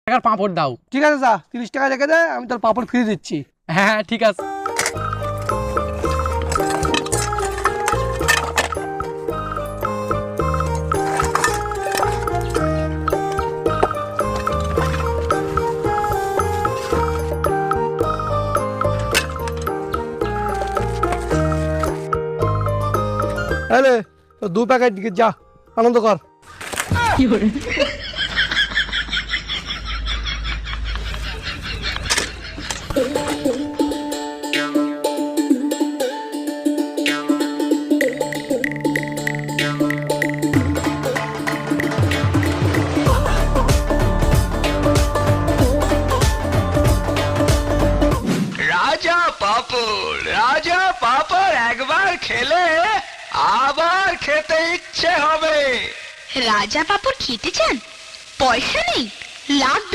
টাকার পাঁপড় দাও। ঠিক আছে যা, 30 টাকা রেখে দে, আমি তোর পাঁপড় ফিরে দিচ্ছি। হ্যাঁ ঠিক আছে। আরে 2 প্যাকেট যা, আনন্দ কর। রাজা পাপড় একবার খেলে আবার খেতে ইচ্ছে হবে। রাজা পাপড় খেতে চান? পয়সা নেই, লাগবে